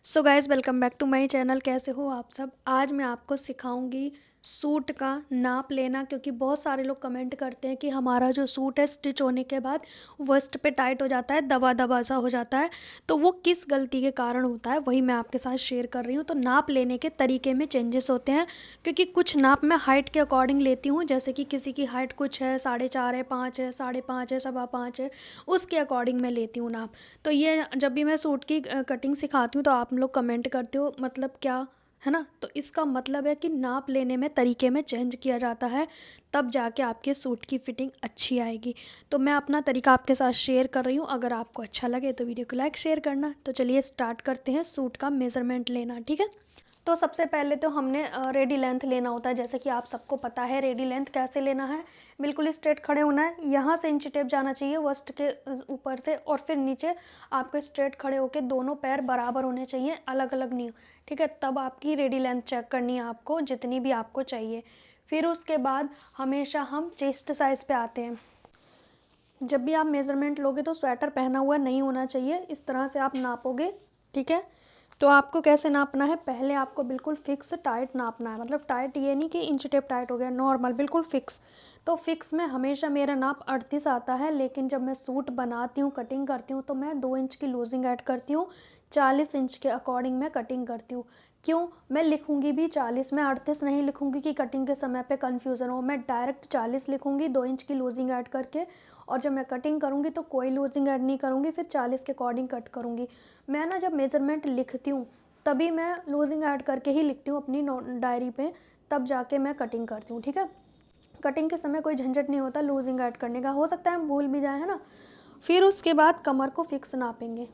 So guys welcome back to my channel. कैसे हो आप सब। आज मैं आपको सिखाऊंगी सूट का नाप लेना, क्योंकि बहुत सारे लोग कमेंट करते हैं कि हमारा जो सूट है स्टिच होने के बाद वस्ट पे टाइट हो जाता है, दबा दबा सा हो जाता है। तो वो किस गलती के कारण होता है वही मैं आपके साथ शेयर कर रही हूँ। तो नाप लेने के तरीके में चेंजेस होते हैं, क्योंकि कुछ नाप मैं हाइट के अकॉर्डिंग लेती हूँ। जैसे कि किसी की हाइट कुछ है 4.5 है, 5 है, 5.5 है, 5.25 है, उसके अकॉर्डिंग मैं लेती हूँ नाप। तो ये जब भी मैं सूट की कटिंग सिखाती हूँ तो आप लोग कमेंट करते हो मतलब क्या, है ना। तो इसका मतलब है कि नाप लेने में तरीके में चेंज किया जाता है, तब जाके आपके सूट की फिटिंग अच्छी आएगी। तो मैं अपना तरीका आपके साथ शेयर कर रही हूँ। अगर आपको अच्छा लगे तो वीडियो को लाइक शेयर करना। तो चलिए स्टार्ट करते हैं सूट का मेज़रमेंट लेना, ठीक है। तो सबसे पहले तो हमने रेडी लेंथ लेना होता है। जैसे कि आप सबको पता है रेडी लेंथ कैसे लेना है। बिल्कुल स्ट्रेट खड़े होना है, यहाँ से इंची टेप जाना चाहिए वस्ट के ऊपर से, और फिर नीचे आपको स्ट्रेट खड़े होकर दोनों पैर बराबर होने चाहिए, अलग अलग नहीं, ठीक है। तब आपकी रेडी लेंथ चेक करनी है आपको, जितनी भी आपको चाहिए। फिर उसके बाद हमेशा हम चेस्ट साइज़ पे आते हैं। जब भी आप मेज़रमेंट लोगे तो स्वेटर पहना हुआ नहीं होना चाहिए, इस तरह से आप नापोगे, ठीक है। तो आपको कैसे नापना है, पहले आपको बिल्कुल फिक्स टाइट नापना है। मतलब टाइट ये नहीं कि इंच टेप टाइट हो गया, नॉर्मल बिल्कुल फिक्स। तो फिक्स में हमेशा मेरा नाप 38 आता है, लेकिन जब मैं सूट बनाती हूँ कटिंग करती हूँ तो मैं 2 इंच की लूजिंग ऐड करती हूँ। 40 इंच के अकॉर्डिंग मैं कटिंग करती हूँ। क्यों, मैं लिखूँगी भी 40, मैं 38 नहीं लिखूँगी कि कटिंग के समय पे कन्फ्यूज़न हो। मैं डायरेक्ट 40 लिखूँगी 2 इंच की लूजिंग ऐड करके, और जब मैं कटिंग करूँगी तो कोई लूजिंग ऐड नहीं करूँगी, फिर 40 के अकॉर्डिंग कट करूँगी। मैं ना जब मेज़रमेंट लिखती हूँ तभी मैं लूजिंग ऐड करके ही लिखती हूँ अपनी डायरी पे, तब जाके मैं कटिंग करती हूँ, ठीक है। कटिंग के समय कोई झंझट नहीं होता लूजिंग ऐड करने का, हो सकता है हम भूल भी जाए, है ना। फिर उसके बाद कमर को फिक्स नापेंगे।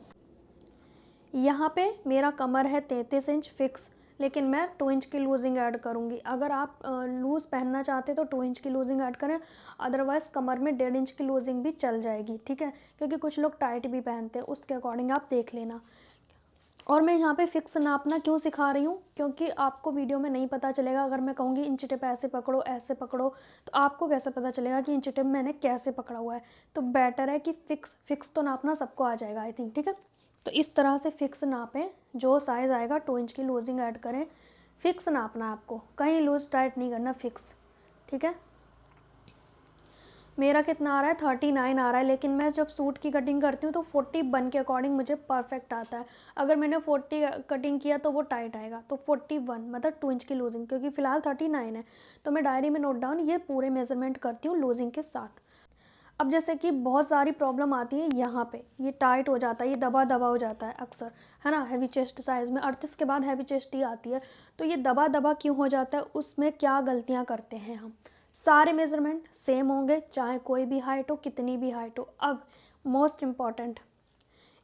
यहाँ पे मेरा कमर है 33 इंच फिक्स, लेकिन मैं 2 इंच की लूजिंग ऐड करूँगी। अगर आप लूज़ पहनना चाहते तो 2 इंच की लूजिंग ऐड करें, अदरवाइज़ कमर में 1.5 इंच की लूजिंग भी चल जाएगी, ठीक है। क्योंकि कुछ लोग टाइट भी पहनते हैं, उसके अकॉर्डिंग आप देख लेना। और मैं यहाँ पे फिक्स नापना क्यों सिखा रही हूँ, क्योंकि आपको वीडियो में नहीं पता चलेगा। अगर मैं कहूँगी इंची टेप ऐसे पकड़ो ऐसे पकड़ो, तो आपको कैसे पता चलेगा कि इंची टेप मैंने कैसे पकड़ा हुआ है। तो बेटर है कि फिक्स तो नापना सबको आ जाएगा आई थिंक, ठीक है। तो इस तरह से फिक्स नापें, जो साइज़ आएगा 2 इंच की लूजिंग ऐड करें। फिक्स नापना आपको, कहीं लूज टाइट नहीं करना, फिक्स, ठीक है। मेरा कितना आ रहा है 39 आ रहा है, लेकिन मैं जब सूट की कटिंग करती हूँ तो 41 के अकॉर्डिंग मुझे परफेक्ट आता है। अगर मैंने 40 कटिंग किया तो वो टाइट आएगा, तो 41 मतलब 2 इंच की लूजिंग, क्योंकि फ़िलहाल 39 है। तो मैं डायरी में नोट डाउन ये पूरे मेज़रमेंट करती हूँ लूजिंग के साथ। अब जैसे कि बहुत सारी प्रॉब्लम आती है यहाँ पे, ये टाइट हो जाता है, ये दबा दबा हो जाता है अक्सर, है ना। हैवी चेस्ट साइज़ में 38 के बाद हैवी चेस्ट ही आती है। तो ये दबा दबा क्यों हो जाता है, उसमें क्या गलतियाँ करते हैं हम। सारे मेज़रमेंट सेम होंगे, चाहे कोई भी हाइट हो, कितनी भी हाइट हो। अब मोस्ट इम्पॉर्टेंट,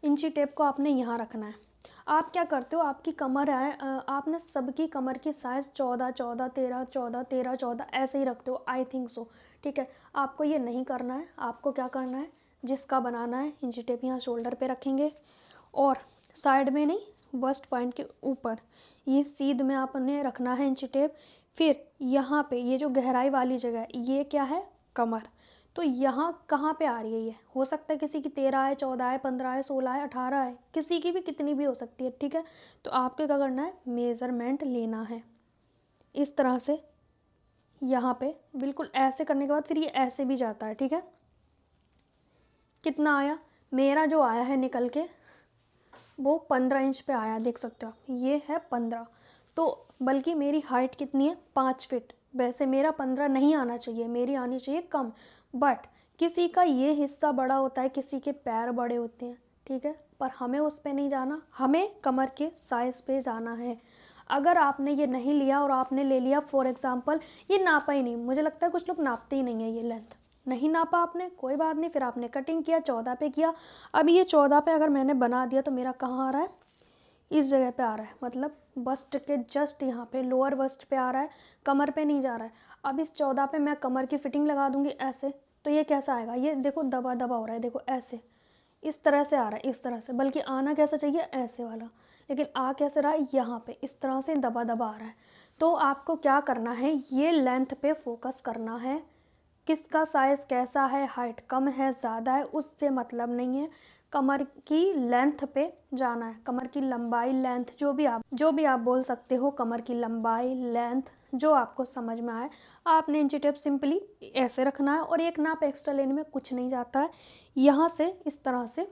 इंची टेप को आपने यहाँ रखना है। आप क्या करते हो, आपकी कमर है, आपने सबकी कमर की साइज़ 14 14 13 14 13 14 ऐसे ही रखते हो, आई थिंक सो, ठीक है। आपको ये नहीं करना है। आपको क्या करना है, जिसका बनाना है इंची टेप यहाँ शोल्डर पे रखेंगे, और साइड में नहीं, बस्ट पॉइंट के ऊपर ये सीध में आपने रखना है इंची टेप। फिर यहाँ पे ये जो गहराई वाली जगह है, ये क्या है, कमर। तो यहाँ कहाँ पे आ रही है, ये हो सकता है किसी की 13 है, 14 है, 15 है, 16 है, 18 है, किसी की भी कितनी भी हो सकती है, ठीक है। तो आपको क्या करना है, मेज़रमेंट लेना है इस तरह से। यहाँ पे बिल्कुल ऐसे करने के बाद फिर ये ऐसे भी जाता है, ठीक है। कितना आया, मेरा जो आया है निकल के वो 15 इंच पे आया, देख सकते हो आप, ये है 15। तो बल्कि मेरी हाइट कितनी है, 5 फीट। वैसे मेरा 15 नहीं आना चाहिए, मेरी आनी चाहिए कम। बट किसी का ये हिस्सा बड़ा होता है, किसी के पैर बड़े होते हैं, ठीक है। पर हमें उस पे नहीं जाना, हमें कमर के साइज़ पे जाना है। अगर आपने ये नहीं लिया और आपने ले लिया फॉर एग्ज़ाम्पल, ये नापा ही नहीं, मुझे लगता है कुछ लोग नापते ही नहीं है, ये लेंथ नहीं नापा आपने, कोई बात नहीं। फिर आपने कटिंग किया 14 पे किया। अब ये 14 पे अगर मैंने बना दिया तो मेरा कहाँ आ रहा है, इस जगह पे आ रहा है, मतलब बस्ट के जस्ट यहाँ पे, लोअर बस्ट पे आ रहा है, कमर पे नहीं जा रहा है। अब इस 14 पे मैं कमर की फिटिंग लगा दूंगी ऐसे, तो ये कैसा आएगा, ये देखो दबा दबा हो रहा है, देखो ऐसे, इस तरह से आ रहा है, इस तरह से। बल्कि आना कैसा चाहिए, ऐसे वाला, लेकिन आ कैसे रहा है, यहाँ पे इस तरह से दबा दबा आ रहा है। तो आपको क्या करना है, ये लेंथ पे फोकस करना है। किसका साइज़ कैसा है, हाइट कम है ज़्यादा है, उससे मतलब नहीं है। कमर की लेंथ पे जाना है, कमर की लंबाई लेंथ जो भी आप बोल सकते हो, कमर की लंबाई लेंथ जो आपको समझ में आए। आपने इंची टेप सिंपली ऐसे रखना है और एक नाप एक्स्ट्रा लेने में कुछ नहीं जाता है। यहाँ से इस तरह से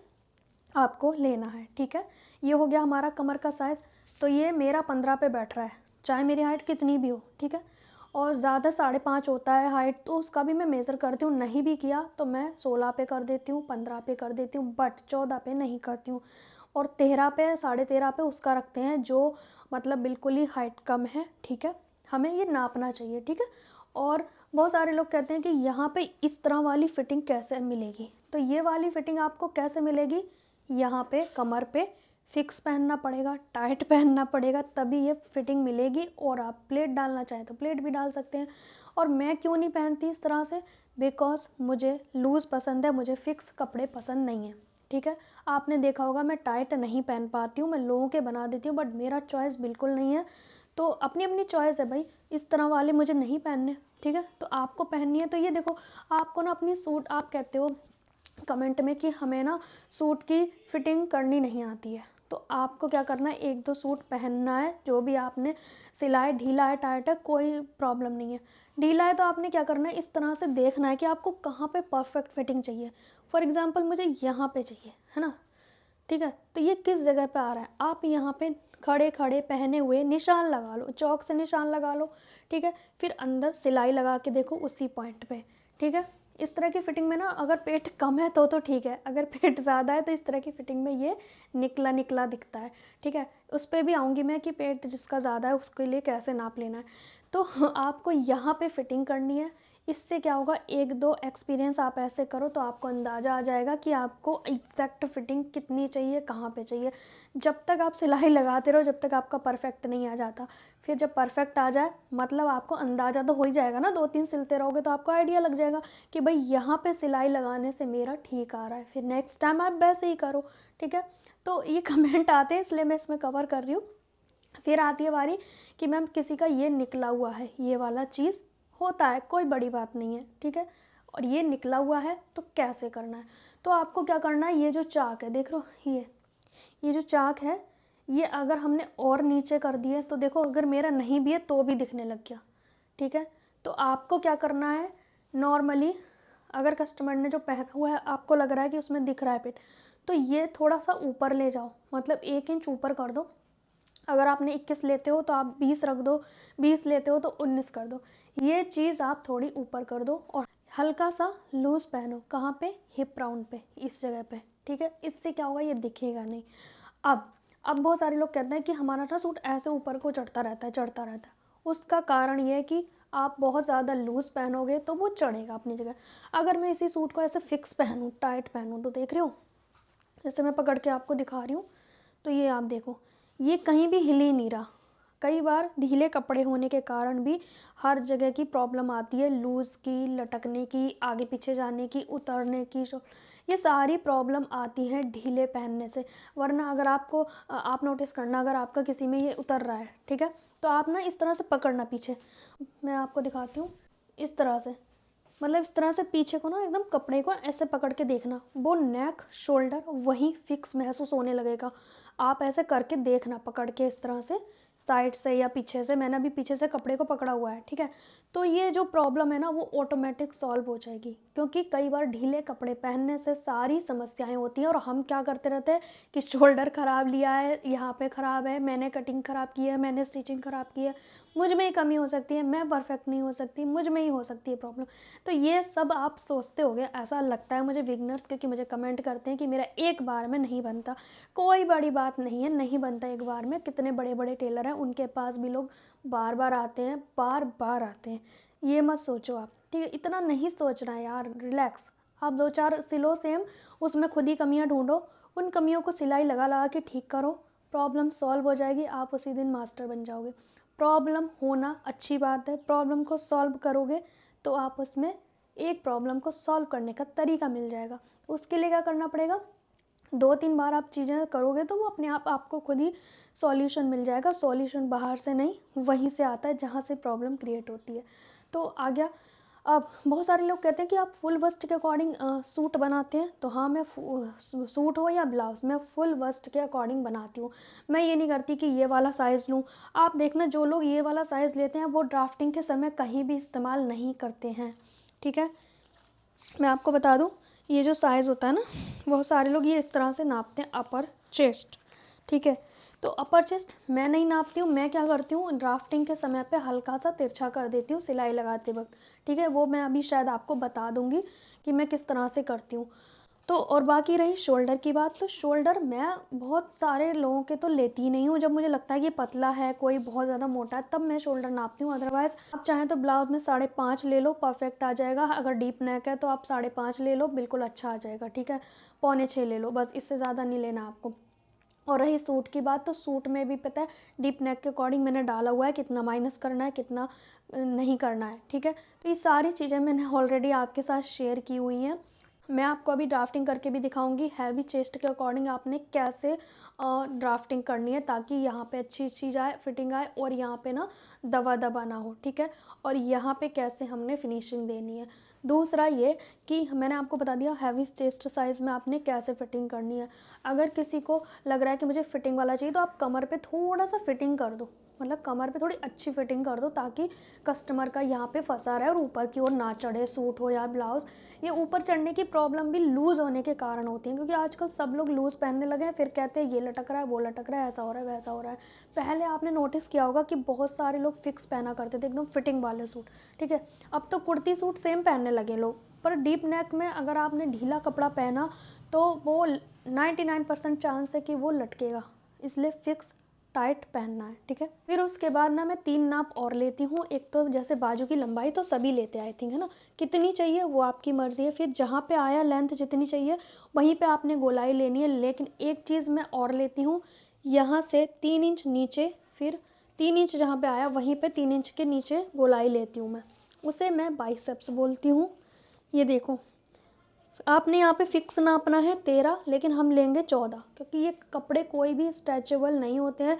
आपको लेना है, ठीक है। ये हो गया हमारा कमर का साइज़। तो ये मेरा 15 पे बैठ रहा है, चाहे मेरी हाइट कितनी भी हो, ठीक है। और ज़्यादा 5.5 होता है हाइट, तो उसका भी मैं मेज़र करती हूँ। नहीं भी किया तो मैं 16 पे कर देती हूँ, 15 पे कर देती हूँ, बट 14 पे नहीं करती हूँ। और 13 पे, 13.5 पे उसका रखते हैं जो मतलब बिल्कुल ही हाइट कम है, ठीक है। हमें ये नापना चाहिए, ठीक है। और बहुत सारे लोग कहते हैं कि यहाँ पे इस तरह वाली फ़िटिंग कैसे मिलेगी। तो ये वाली फ़िटिंग आपको कैसे मिलेगी, यहाँ पे कमर पे फिक्स पहनना पड़ेगा, टाइट पहनना पड़ेगा, तभी ये फिटिंग मिलेगी। और आप प्लेट डालना चाहें तो प्लेट भी डाल सकते हैं। और मैं क्यों नहीं पहनती इस तरह से, बिकॉज मुझे लूज़ पसंद है, मुझे फिक्स कपड़े पसंद नहीं है, ठीक है। आपने देखा होगा मैं टाइट नहीं पहन पाती हूँ, मैं लोगों के बना देती हूँ, बट मेरा चॉइस बिल्कुल नहीं है। तो अपनी अपनी चॉइस है भाई, इस तरह वाले मुझे नहीं पहनने, ठीक है। तो आपको पहननी है तो ये देखो, आपको ना अपनी सूट, आप कहते हो कमेंट में कि हमें ना सूट की फ़िटिंग करनी नहीं आती है, तो आपको क्या करना है, 1-2 सूट पहनना है। जो भी आपने सिला है, ढीला है, टाइट है, कोई प्रॉब्लम नहीं है। ढीला है तो आपने क्या करना है, इस तरह से देखना है कि आपको कहाँ पे परफेक्ट फिटिंग चाहिए। फॉर एग्ज़ाम्पल मुझे यहाँ पे चाहिए, है ना, ठीक है। तो ये किस जगह पे आ रहा है, आप यहाँ पे खड़े खड़े पहने हुए निशान लगा लो, चौक से निशान लगा लो, ठीक है। फिर अंदर सिलाई लगा के देखो उसी पॉइंट पे, ठीक है। इस तरह की फ़िटिंग में ना, अगर पेट कम है तो ठीक है, अगर पेट ज़्यादा है तो इस तरह की फ़िटिंग में ये निकला निकला दिखता है, ठीक है। उस पर भी आऊँगी मैं कि पेट जिसका ज़्यादा है उसके लिए कैसे नाप लेना है। तो आपको यहाँ पे फ़िटिंग करनी है। इससे क्या होगा, 1-2 एक्सपीरियंस आप ऐसे करो तो आपको अंदाज़ा आ जाएगा कि आपको एग्जैक्ट फिटिंग कितनी चाहिए, कहाँ पे चाहिए। जब तक आप सिलाई लगाते रहो, जब तक आपका परफेक्ट नहीं आ जाता। फिर जब परफेक्ट आ जाए, मतलब आपको अंदाज़ा तो हो ही जाएगा ना, 2-3 सिलते रहोगे तो आपको आइडिया लग जाएगा कि भाई यहाँ पे सिलाई लगाने से मेरा ठीक आ रहा है। फिर नेक्स्ट टाइम आप वैसे ही करो, ठीक है। तो ये कमेंट आते हैं इसलिए मैं इसमें कवर कर रही हूँ। फिर आती है बारी कि मैम किसी का ये निकला हुआ है, ये वाला चीज़ होता है, कोई बड़ी बात नहीं है, ठीक है। और ये निकला हुआ है तो कैसे करना है, तो आपको क्या करना है, ये जो चाक है देख लो, ये जो चाक है, ये अगर हमने और नीचे कर दिए तो देखो, अगर मेरा नहीं भी है तो भी दिखने लग गया, ठीक है। तो आपको क्या करना है, नॉर्मली अगर कस्टमर ने जो पहना हुआ है आपको लग रहा है कि उसमें दिख रहा है पेट, तो ये थोड़ा सा ऊपर ले जाओ, मतलब 1 इंच ऊपर कर दो। अगर आपने 21 लेते हो तो आप 20 रख दो, 20 लेते हो तो 19 कर दो। ये चीज़ आप थोड़ी ऊपर कर दो और हल्का सा लूज़ पहनो। कहाँ पे, हिप राउंड पे, इस जगह पे, ठीक है। इससे क्या होगा, ये दिखेगा नहीं। अब बहुत सारे लोग कहते हैं कि हमारा ना सूट ऐसे ऊपर को चढ़ता रहता है, चढ़ता रहता है। उसका कारण ये है कि आप बहुत ज़्यादा लूज़ पहनोगे तो वो चढ़ेगा अपनी जगह। अगर मैं इसी सूट को ऐसे फिक्स पहनूँ, टाइट पहनूँ, तो देख रहे हो, जैसे मैं पकड़ के आपको दिखा रही हूँ, तो ये आप देखो, ये कहीं भी हिल ही नहीं रहा। कई बार ढीले कपड़े होने के कारण भी हर जगह की प्रॉब्लम आती है, लूज़ की, लटकने की, आगे पीछे जाने की, उतरने की, जो ये सारी प्रॉब्लम आती है ढीले पहनने से। वरना अगर आपको आप नोटिस करना, अगर आपका किसी में ये उतर रहा है, ठीक है, तो आप ना इस तरह से पकड़ना पीछे, मैं आपको दिखाती हूँ, इस तरह से, मतलब इस तरह से पीछे को ना एकदम कपड़े को ऐसे पकड़ के देखना, वो नेक शोल्डर वहीं फिक्स महसूस होने लगेगा। आप ऐसे करके देखना, पकड़ के इस तरह से साइड से या पीछे से, मैंने अभी पीछे से कपड़े को पकड़ा हुआ है, ठीक है। तो ये जो प्रॉब्लम है ना, वो ऑटोमेटिक सॉल्व हो जाएगी, क्योंकि कई बार ढीले कपड़े पहनने से सारी समस्याएं होती हैं और हम क्या करते रहते हैं कि शोल्डर ख़राब लिया है, यहाँ पे ख़राब है, मैंने कटिंग ख़राब की है, मैंने स्टिचिंग ख़राब की है, मुझ में ही कमी हो सकती है, मैं परफेक्ट नहीं हो सकती, मुझ में ही हो सकती है प्रॉब्लम। तो ये सब आप सोचते होगे, ऐसा लगता है मुझे बिगनर्स, क्योंकि मुझे कमेंट करते हैं कि मेरा एक बार में नहीं बनता। कोई बड़ी बात नहीं है, नहीं बनता एक बार में। कितने बड़े बड़े टेलर हैं, उनके पास भी लोग बार बार आते हैं, बार बार आते हैं। ये मत सोचो आप, ठीक है, इतना नहीं सोचना है यार, रिलैक्स। आप 2-4 सिलो सेम, उसमें खुद ही कमियां ढूंढो, उन कमियों को सिलाई लगा लगा के ठीक करो, प्रॉब्लम सॉल्व हो जाएगी, आप उसी दिन मास्टर बन जाओगे। प्रॉब्लम होना अच्छी बात है, प्रॉब्लम को सॉल्व करोगे तो आप उसमें एक प्रॉब्लम को सॉल्व करने का तरीका मिल जाएगा। उसके लिए क्या करना पड़ेगा, 2-3 बार आप चीज़ें करोगे तो वो अपने आप आपको खुद ही सॉल्यूशन मिल जाएगा। सॉल्यूशन बाहर से नहीं, वहीं से आता है जहाँ से प्रॉब्लम क्रिएट होती है। तो आ गया। अब बहुत सारे लोग कहते हैं कि आप फुल वस्ट के अकॉर्डिंग सूट बनाते हैं, तो हाँ, मैं सूट हो या ब्लाउज़, मैं फुल वस्ट के अकॉर्डिंग बनाती हूँ। मैं ये नहीं करती कि ये वाला साइज़ लूँ। आप देखना, जो लोग ये वाला साइज़ लेते हैं वो ड्राफ्टिंग के समय कहीं भी इस्तेमाल नहीं करते हैं, ठीक है। मैं आपको बता दूँ, ये जो साइज़ होता है ना, बहुत सारे लोग ये इस तरह से नापते हैं, अपर चेस्ट, ठीक है। तो अपर चेस्ट मैं नहीं नापती हूँ। मैं क्या करती हूँ, ड्राफ्टिंग के समय पे हल्का सा तिरछा कर देती हूँ सिलाई लगाते वक्त, ठीक है। वो मैं अभी शायद आपको बता दूँगी कि मैं किस तरह से करती हूँ। तो और बाकी रही शोल्डर की बात, तो शोल्डर मैं बहुत सारे लोगों के तो लेती ही नहीं हूँ। जब मुझे लगता है कि पतला है, कोई बहुत ज़्यादा मोटा है, तब मैं शोल्डर नापती हूँ। अदरवाइज़ आप चाहें तो ब्लाउज़ में 5.5 ले लो, परफेक्ट आ जाएगा। अगर डीप नेक है तो आप 5.5 ले लो, बिल्कुल अच्छा आ जाएगा, ठीक है। 5.25 ले लो, बस इससे ज़्यादा नहीं लेना आपको। और रही सूट की बात, तो सूट में भी पता है डीप नेक के अकॉर्डिंग मैंने डाला हुआ है, कितना माइनस करना है, कितना नहीं करना है, ठीक है। तो ये सारी चीज़ें मैंने ऑलरेडी आपके साथ शेयर की हुई हैं। मैं आपको अभी ड्राफ्टिंग करके भी दिखाऊंगी, हैवी चेस्ट के अकॉर्डिंग आपने कैसे ड्राफ्टिंग करनी है, ताकि यहाँ पे अच्छी चीज़ आए, फिटिंग आए, और यहाँ पे ना दबा दबा ना हो, ठीक है। और यहाँ पे कैसे हमने फिनिशिंग देनी है। दूसरा ये कि मैंने आपको बता दिया हैवी चेस्ट साइज़ में आपने कैसे फिटिंग करनी है। अगर किसी को लग रहा है कि मुझे फिटिंग वाला चाहिए, तो आप कमर पे थोड़ा सा फिटिंग कर दो, मतलब कमर पे थोड़ी अच्छी फिटिंग कर दो, ताकि कस्टमर का यहाँ पे फंसा रहे और ऊपर की ओर ना चढ़े, सूट हो या ब्लाउज़। ये ऊपर चढ़ने की प्रॉब्लम भी लूज़ होने के कारण होती है, क्योंकि आजकल सब लोग लूज़ पहनने लगे हैं, फिर कहते हैं ये लटक रहा है, वो लटक रहा है, ऐसा हो रहा है, वैसा हो रहा है। पहले आपने नोटिस किया होगा कि बहुत सारे लोग फिक्स पहना करते थे, एकदम फिटिंग वाले सूट, ठीक है। अब तो कुर्ती सूट सेम पहनने लगे लोग, पर डीप नेक में अगर आपने ढीला कपड़ा पहना तो वो 99% चांस है कि वो लटकेगा, इसलिए फिक्स टाइट पहनना है, ठीक है। फिर उसके बाद ना मैं 3 नाप और लेती हूँ। एक तो जैसे बाजू की लंबाई तो सभी लेते हैं आई थिंक, है ना। कितनी चाहिए वो आपकी मर्ज़ी है। फिर जहाँ पे आया लेंथ जितनी चाहिए वहीं पे आपने गोलाई लेनी है। लेकिन एक चीज़ मैं और लेती हूँ, यहाँ से 3 इंच नीचे, फिर 3 इंच जहाँ पे आया वहीं पे 3 इंच के नीचे गोलाई लेती हूँ मैं, उसे मैं बाइसेप्स बोलती हूँ। ये देखो, आपने यहाँ पे फिक्स नापना है 13, लेकिन हम लेंगे 14, क्योंकि ये कपड़े कोई भी स्ट्रेचेबल नहीं होते हैं।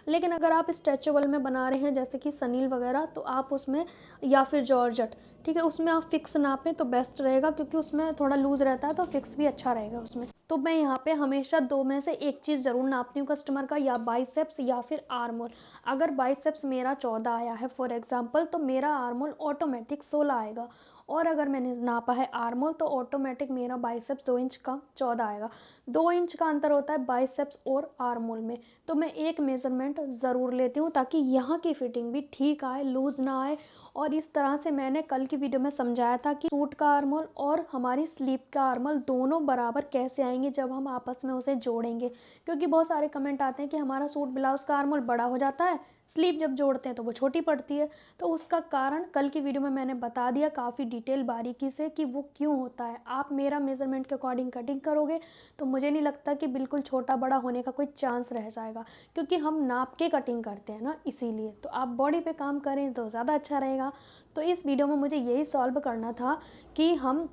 लेकिन अगर आप स्ट्रेचेबल में बना रहे हैं जैसे कि सनील वगैरह, तो आप उसमें, या फिर जॉर्जट, ठीक है, उसमें आप फिक्स नापें तो बेस्ट रहेगा, क्योंकि उसमें थोड़ा लूज़ रहता है, तो फिक्स भी अच्छा रहेगा उसमें। तो मैं यहाँ पे हमेशा दो में से एक चीज़ ज़रूर नापती हूँ कस्टमर का, या बाइसेप्स या फिर आर्मोल। अगर बाइसेप्स मेरा 14 आया है फॉर एग्जांपल, तो मेरा आर्मोल ऑटोमेटिक 16 आएगा। और अगर मैंने नापा है आर्मोल, तो ऑटोमेटिक मेरा बाइसेप्स 2 इंच का 14 आएगा। 2 इंच का अंतर होता है बाइसेप्स और आर्मोल में। तो मैं एक मेज़रमेंट ज़रूर लेती हूँ, ताकि यहाँ की फिटिंग भी ठीक आए, लूज़ ना आए। और इस तरह से मैंने कल की वीडियो में समझाया था कि सूट का आर्मोल और हमारी स्लीव का आर्मोल दोनों बराबर कैसे आएंगे जब हम आपस में उसे जोड़ेंगे। क्योंकि बहुत सारे कमेंट आते हैं कि हमारा सूट ब्लाउज़ का आर्मोल बड़ा हो जाता है, स्लीव जब जोड़ते हैं तो वो छोटी पड़ती है। तो उसका कारण कल की वीडियो में मैंने बता दिया काफ़ी डिटेल बारीकी से कि वो क्यों होता है। आप मेरा मेज़रमेंट के अकॉर्डिंग कटिंग करोगे तो मुझे नहीं लगता कि बिल्कुल छोटा बड़ा होने का कोई चांस रह जाएगा, क्योंकि हम नाप के कटिंग करते हैं ना, इसीलिए। तो आप बॉडी पे काम करें तो ज़्यादा अच्छा रहेगा। तो इस वीडियो में मुझे यही सॉल्व करना था कि हम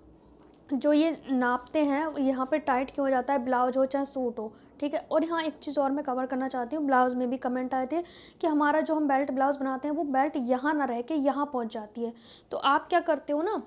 जो ये नापते हैं यहाँ पे टाइट क्यों हो जाता है, ब्लाउज हो चाहे सूट हो, ठीक है। और यहाँ एक चीज़ और मैं कवर करना चाहती हूँ, ब्लाउज़ में भी कमेंट आए थे कि हमारा जो हम बेल्ट ब्लाउज़ बनाते हैं वो बेल्ट यहाँ ना रह के यहाँ पहुँच जाती है। तो आप क्या करते हो ना,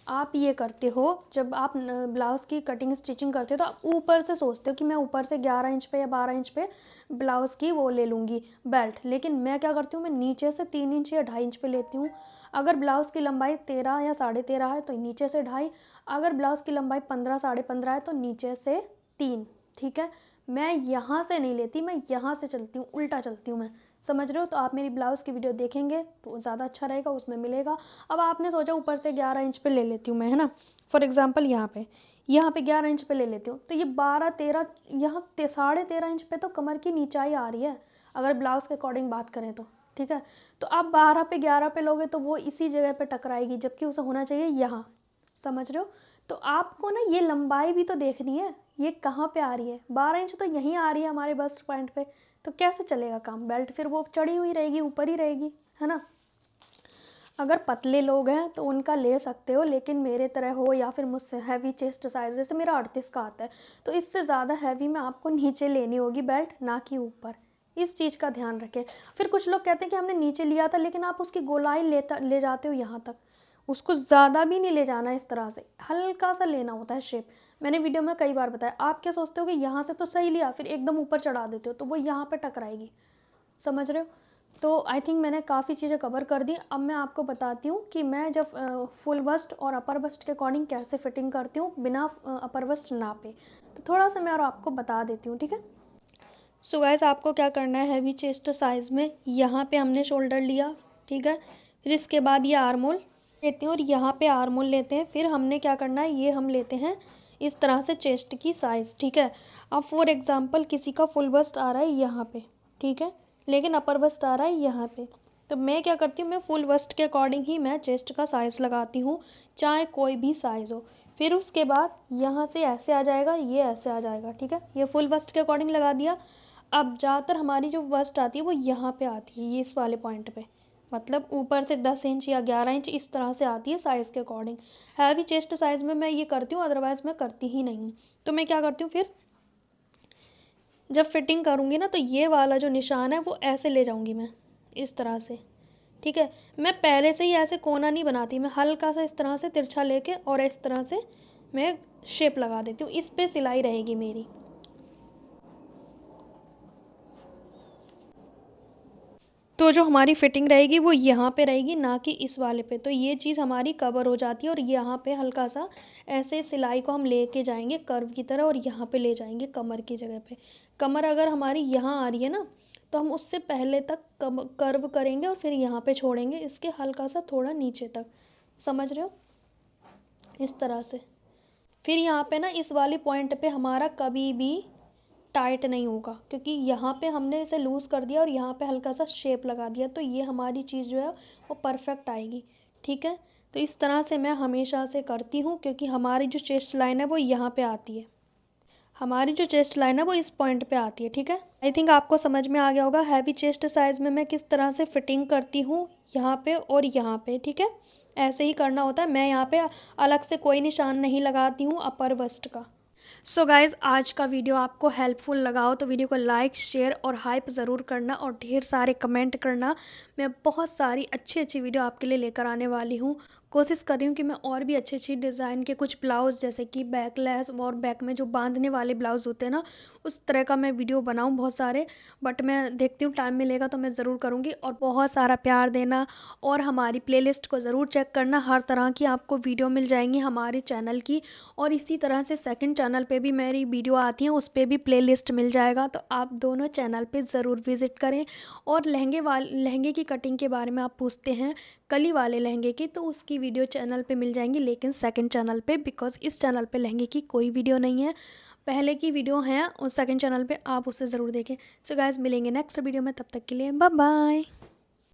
आप ये करते हो, जब आप ब्लाउज़ की कटिंग स्टिचिंग करते हो तो आप ऊपर से सोचते हो कि मैं ऊपर से 11 इंच पे या 12 इंच पे ब्लाउज़ की वो ले लूँगी बेल्ट। लेकिन मैं क्या करती हूँ, मैं नीचे से 3 इंच या 2.5 इंच पे लेती हूँ। अगर ब्लाउज़ की लंबाई 13 या 13.5 है तो नीचे से 2.5, अगर ब्लाउज़ की लंबाई 15 15.5 है तो नीचे से 3, ठीक है। मैं यहाँ से नहीं लेती, मैं यहाँ से चलती हूँ, उल्टा चलती हूँ मैं, समझ रहे हो। तो आप मेरी ब्लाउज़ की वीडियो देखेंगे तो ज़्यादा अच्छा रहेगा, उसमें मिलेगा। अब आपने सोचा ऊपर से 11 इंच पे ले लेती हूँ मैं, है ना, फॉर एग्जांपल यहाँ पे 11 इंच पे ले लेती हूँ, तो ये 12 13 यहाँ 13.5 इंच पे तो कमर की नीचाई आ रही है, अगर ब्लाउज़ के अकॉर्डिंग बात करें तो, ठीक है। तो आप 12 पे 11 पे लोगे तो वो इसी जगह पे टकराएगी, जबकि उसे होना चाहिए यहाँ, समझ रहे हो। तो आपको ना ये लंबाई भी तो देखनी है, ये कहाँ पे आ रही है, 12 इंच तो यहीं आ रही है हमारे बस्ट पॉइंट पे। तो कैसे चलेगा काम, बेल्ट फिर वो चढ़ी हुई रहेगी, ऊपर ही रहेगी, है ना। अगर पतले लोग हैं तो उनका ले सकते हो, लेकिन मेरे तरह हो या फिर मुझसे हैवी चेस्ट साइज़, जैसे मेरा 38 का आता है, तो इससे ज़्यादा हैवी में आपको नीचे लेनी होगी बेल्ट, ना कि ऊपर। इस चीज़ का ध्यान रखें। फिर कुछ लोग कहते हैं कि हमने नीचे लिया था, लेकिन आप उसकी गोलाई ले जाते हो यहाँ तक, उसको ज़्यादा भी नहीं ले जाना है, इस तरह से हल्का सा लेना होता है शेप। मैंने वीडियो में कई बार बताया। आप क्या सोचते हो कि यहाँ से तो सही लिया, फिर एकदम ऊपर चढ़ा देते हो तो वो यहाँ पे टकराएगी, समझ रहे हो। तो आई थिंक मैंने काफ़ी चीज़ें कवर कर दी। अब मैं आपको बताती हूँ कि मैं जब फुल बस्ट और अपर बस्ट के अकॉर्डिंग कैसे फिटिंग करती हूँ बिना अपर बस्ट नापे। तो थोड़ा सा मैं और आपको बता देती हूँ, ठीक है। सो गाइस, आपको क्या करना है, हैवी चेस्ट साइज़ में यहाँ पे हमने शोल्डर लिया, ठीक है। फिर इसके बाद ये आर्म होल लेते हैं और यहाँ पे आर्म होल लेते हैं। फिर हमने क्या करना है, ये हम लेते हैं इस तरह से चेस्ट की साइज़, ठीक है। अब फॉर एग्जांपल किसी का फुल बस्ट आ रहा है यहाँ पे, ठीक है, लेकिन अपर बस्ट आ रहा है यहाँ पे, तो मैं क्या करती हूँ, मैं फुल बस्ट के अकॉर्डिंग ही मैं चेस्ट का साइज़ लगाती हूँ, चाहे कोई भी साइज़ हो। फिर उसके बाद यहाँ से ऐसे आ जाएगा, ये ऐसे आ जाएगा, ठीक है। ये फुल बस्ट के अकॉर्डिंग लगा दिया। अब ज़्यादातर हमारी जो बस्ट आती है वो यहाँ पे आती है, ये इस वाले पॉइंट पे, मतलब ऊपर से 10 इंच या 11 इंच इस तरह से आती है साइज़ के अकॉर्डिंग। हैवी चेस्ट साइज़ में मैं ये करती हूँ, अदरवाइज़ मैं करती ही नहीं हूँ। तो मैं क्या करती हूँ, फिर जब फिटिंग करूँगी ना तो ये वाला जो निशान है वो ऐसे ले जाऊँगी मैं, इस तरह से, ठीक है। मैं पहले से ही ऐसे कोना नहीं बनाती, मैं हल्का सा इस तरह से तिरछा लेके और इस तरह से मैं शेप लगा देती हूँ। इस पे सिलाई रहेगी मेरी। तो जो हमारी फिटिंग रहेगी वो यहाँ पे रहेगी, ना कि इस वाले पे। तो ये चीज़ हमारी कवर हो जाती है और यहाँ पे हल्का सा ऐसे सिलाई को हम लेके जाएंगे कर्व की तरह और यहाँ पे ले जाएंगे कमर की जगह पे। कमर अगर हमारी यहाँ आ रही है ना, तो हम उससे पहले तक कर्व करेंगे और फिर यहाँ पे छोड़ेंगे इसके हल्का सा थोड़ा नीचे तक, समझ रहे हो, इस तरह से। फिर यहाँ पे ना इस वाली पॉइंट पे हमारा कभी भी टाइट नहीं होगा, क्योंकि यहाँ पे हमने इसे लूज़ कर दिया और यहाँ पे हल्का सा शेप लगा दिया, तो ये हमारी चीज़ जो है वो परफेक्ट आएगी, ठीक है। तो इस तरह से मैं हमेशा से करती हूँ, क्योंकि हमारी जो चेस्ट लाइन है वो यहाँ पे आती है, हमारी जो चेस्ट लाइन है वो इस पॉइंट पे आती है, ठीक है। आई थिंक आपको समझ में आ गया होगा हैवी चेस्ट साइज़ में मैं किस तरह से फिटिंग करती हूँ, यहाँ पे और यहाँ पे, ठीक है। ऐसे ही करना होता है। मैं यहाँ पे अलग से कोई निशान नहीं लगाती हूँ अपर बस्ट का। सो गाइज़, आज का वीडियो आपको हेल्पफुल लगा हो तो वीडियो को लाइक, शेयर और हाइप ज़रूर करना और ढेर सारे कमेंट करना। मैं बहुत सारी अच्छी अच्छी वीडियो आपके लिए लेकर आने वाली हूँ। कोशिश कर रही हूँ कि मैं और भी अच्छी अच्छी डिज़ाइन के कुछ ब्लाउज़, जैसे कि बैकलेस और बैक में जो बांधने वाले ब्लाउज़ होते हैं ना, उस तरह का मैं वीडियो बनाऊँ बहुत सारे। बट मैं देखती हूँ टाइम मिलेगा तो मैं ज़रूर करूँगी। और बहुत सारा प्यार देना और हमारी प्लेलिस्ट को ज़रूर चेक करना। हर तरह की आपको वीडियो मिल जाएंगी हमारे चैनल की, और इसी तरह से सेकंड चैनल पे भी मेरी वीडियो आती है, उस पे भी प्लेलिस्ट मिल जाएगा। तो आप दोनों चैनल पे ज़रूर विज़िट करें। और लहंगे की कटिंग के बारे में आप पूछते हैं, कली वाले लहंगे की, तो उसकी वीडियो चैनल पे मिल जाएंगी, लेकिन सेकंड चैनल पे, बिकॉज़ इस चैनल पे लहंगे की कोई वीडियो नहीं है। पहले की वीडियो हैं उस सेकंड चैनल पे, आप उसे ज़रूर देखें। सो गाइज़, मिलेंगे नेक्स्ट वीडियो में, तब तक के लिए बाय बाय।